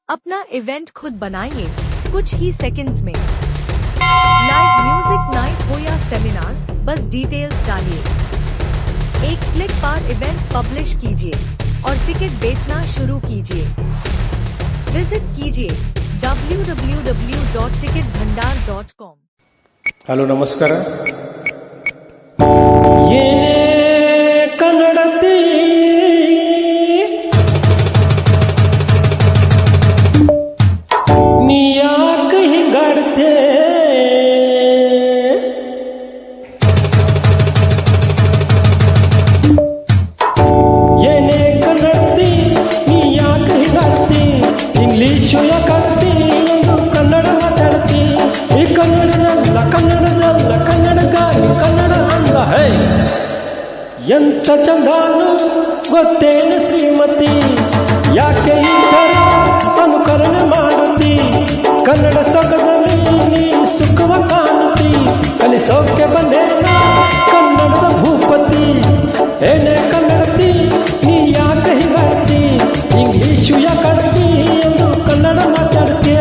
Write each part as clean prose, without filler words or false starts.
अपना इवेंट खुद बनाइए कुछ ही सेकंड्स में। लाइव म्यूजिक नाइट हो या सेमिनार, बस डिटेल्स डालिए। एक क्लिक पर इवेंट पब्लिश कीजिए और टिकट बेचना शुरू कीजिए। विजिट कीजिए www.ticketbhandar.com। ಹಲೋ, ನಮಸ್ಕಾರ. ಏನೇ ಕನ್ನಡತಿ ನೀ ಯಾಕೆ ಹಿಂಗಾಡ್ತೆ? ಏನೇ ಕನ್ನಡತಿ ನೀ ಯಾಕೆ ಹಿಂಗಾಡ್ತಿ? ಇಂಗ್ಲಿಷು ಯಾಕಾಡ್ತಿ ಎಂದು ಕನ್ನಡ ಮಾತಾಡ್ತಿ. ಈ ಕನ್ನಡದಲ್ಲ ಕನ್ನಡದಲ್ಲ ಕನ್ನಡಗಾರಿ ಕನ್ನಡ ಅಂದ ಹೈ. ಎಂತ ಚಂದಾನು ಗೊತ್ತೇನು ಶ್ರೀಮತಿ, ಯಾಕೆ ಈ ಥರ ಅನುಕರಣೆ ಮಾಡುತ್ತಿ? ಕನ್ನಡ ಸೊಗದಲ್ಲಿ ನೀ ಸುಖವ ಕಾಣುತ್ತಿ. ಕಲಿಸೋಕೆ ಬಂದೇನ ಕನ್ನಡದ ಭೂಪತಿ. ಏನೇ ಕನ್ನಡತಿ ನೀ ಯಾಕೆ ಹಿಂಗಾಡ್ತಿ? ಇಂಗ್ಲಿಷು ಯಾಕಾಡ್ತಿ ಎಂದು ಕನ್ನಡ ಮಾತಾಡ್ತೀಯ.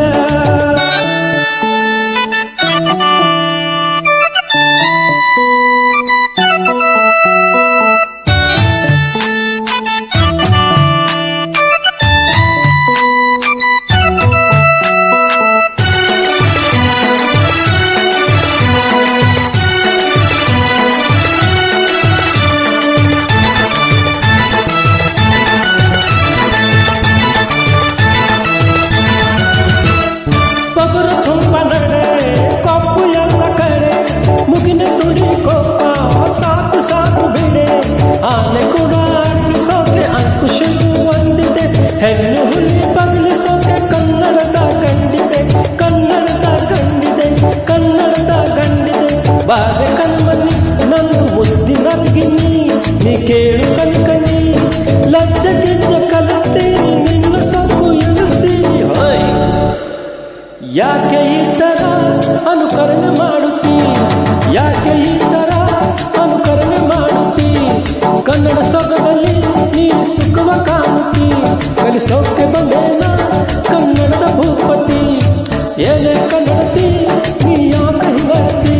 ಪಗುರು ತುಂಬ ನಡೆ ಕೊಪ್ಪು ಎಲ್ಲ ಕಡೆ ಮುಗಿನ ತುಡಿ ಕೊಪ್ಪ ಸಾಕು ಸಾಕು ಬಿಡೆ. ಆನೆ ಕೂಡ ಅಣಿಸೋಕೆ ಅಂಕುಶವು ಒಂದಿದೆ. ಹೆಣ್ಣು ಹುಲಿ ಬದಲಿಸೋಕೆ ಕನ್ನಡದ ಗಂಡಿದೆ. ಕನ್ನಡದ ಗಂಡಿದೆ ಕನ್ನಡದ ಗಂಡಿದೆ. ಬಾರೆ ಕಣ್ಮನಿ ನನ್ನ ಮುದ್ದಿನ ಗಿನ್ನಿ, ನೀ ಕೇಳು ಕಲಿಕನಿ. ಲಜ್ಜಗಿದ್ದ ಕಲಿಸ್ತೀನಿ ನಿನ್ನ ಸಾಕು ಎನಿಸ್ತೀನಿ. ಹಾಯ್, ಯಾಕೆ ಈ ತರ ಅನುಕರಣೆ ಮಾಡುತ್ತಿ? ಯಾಕೆ ಈ ತರ ಅನುಕರಣೆ ಮಾಡುತ್ತಿ? ಕನ್ನಡ ಸೊಗದಲ್ಲಿ ನೀ ಸುಖವ ಕಾಣುತ್ತಿ. ಕಲಿಸೋಕೆ ಬಂದೇನ ಕನ್ನಡದ ಭೂಪತಿ. ಏನೇ ಕನ್ನಡತಿ ನೀ ಯಾಕೆ ಹಿಂಗಾಡ್ತಿ?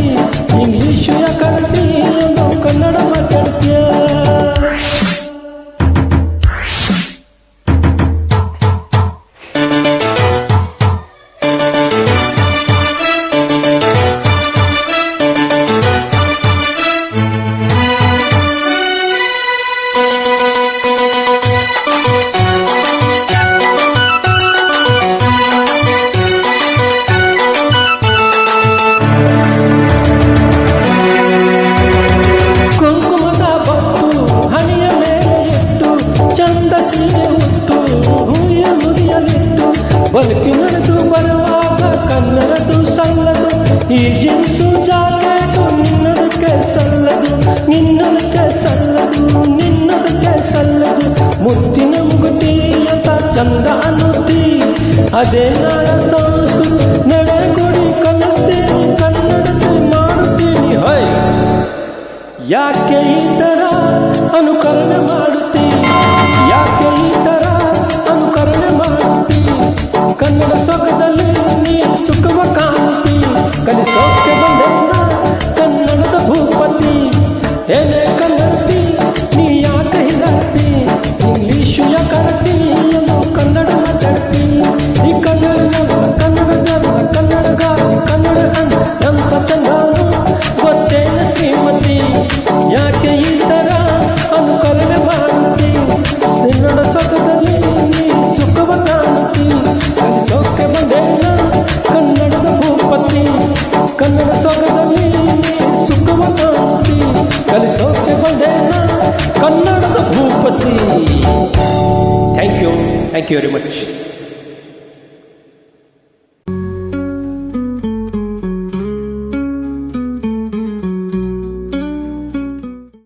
ಇಂಗ್ಲಿಷು ಯಾಕಾಡ್ತಿ ಎಂದು ಕನ್ನಡ ಮಾತಾಡ್ತೀಯ. ಕುಂಕುಮದ ಬೊಟ್ಟು ಹಣಿಯ ಮೇಲೆ ಇಟ್ಟು, ಚಂದ ಸೀರೆ ಉಟ್ಟು ಹೂವಿನ ಮುಡಿಯಲಿಟ್ಟು, ಬದುಕಿ ನಡೆದು ಬರುವಾಗ ಕನ್ನಡದು ಸಲ್ಲದು. ಈ ಜಿನ್ಸು ಜಾಕೆಟು ನಿನ್ನದಕ್ಕೆ ಸಲ್ಲದು, ನಿನ್ನದಕ್ಕೆ ಸಲ್ಲದು, ನಿನ್ನದಕ್ಕೆ ಸಲ್ಲದು. ಮುತ್ತಿನ ಮುಗುಟಿ ಅಂತ ಚಂದ ಅನ್ನುತ್ತಿ, ಅದೇ ನಾಳ ಸಂಸ್ಕೃತಿ ನಡೆಗುಡಿ ಕಲಿಸ್ತೀನಿ. ಕನ್ನಡದ ಮಾಡುತ್ತೀನಿ. ಹೈ, ಯಾಕೆ ಈ ತರ ಅನುಕರಣೆ ಮಾಡುತ್ತಿ? ಯಾಕೆ ಈ ತರ ಅನುಕರಣೆ ಮಾಡುತ್ತಿ? ಕನ್ನಡ ಸೊಗದಲ್ಲಿ ನೀ ಸುಖವ ಕಾಣುತ್ತಿ. ಕಲಿಸೋಕೆ ಬಂದೇನ ಕನ್ನಡದ ಭೂಪತಿ. ಏನೇ ಕನ್ನಡತಿ ನೀ ಯಾಕೆ ಹಿಂಗಾಡ್ತಿ? ಇಂಗ್ಲಿಷು ಯಾಕಾಡ್ತಿ ಎಂದು ಕನ್ನಡ ಮಾತಾಡ್ತಿ. ಈ ಕನ್ನಡದಲ್ಲ ಕನ್ನಡದಲ್ಲ ಕನ್ನಡಗಾರಿ ಕನ್ನಡ ಅಂದ ಎಂತ ಚಂದಾನು ಗೊತ್ತೇನ ಶ್ರೀಮತಿ. ಯಾಕೆ ಈ ತರ ಅನುಕರಣೆ ಮಾಡುತ್ತಿ? ಕನ್ನಡ ಸೊಗದಲ್ಲಿ ನೀ ಸುಖವ ಕಾಣುತ್ತಿ. ಕಲಿಸೋಕೆ ಬಂದೇನ ಕನ್ನಡದ ಭೂಪತಿ. ಕನ್ನಡ ಸೊಗದಲ್ಲಿ ನೀ ಸುಖವ ಕಾಣುತ್ತಿ. ಕಲಿಸೋಕೆ ಬಂದೇನ ಕನ್ನಡದ ಭೂಪತಿ. Thank you very much.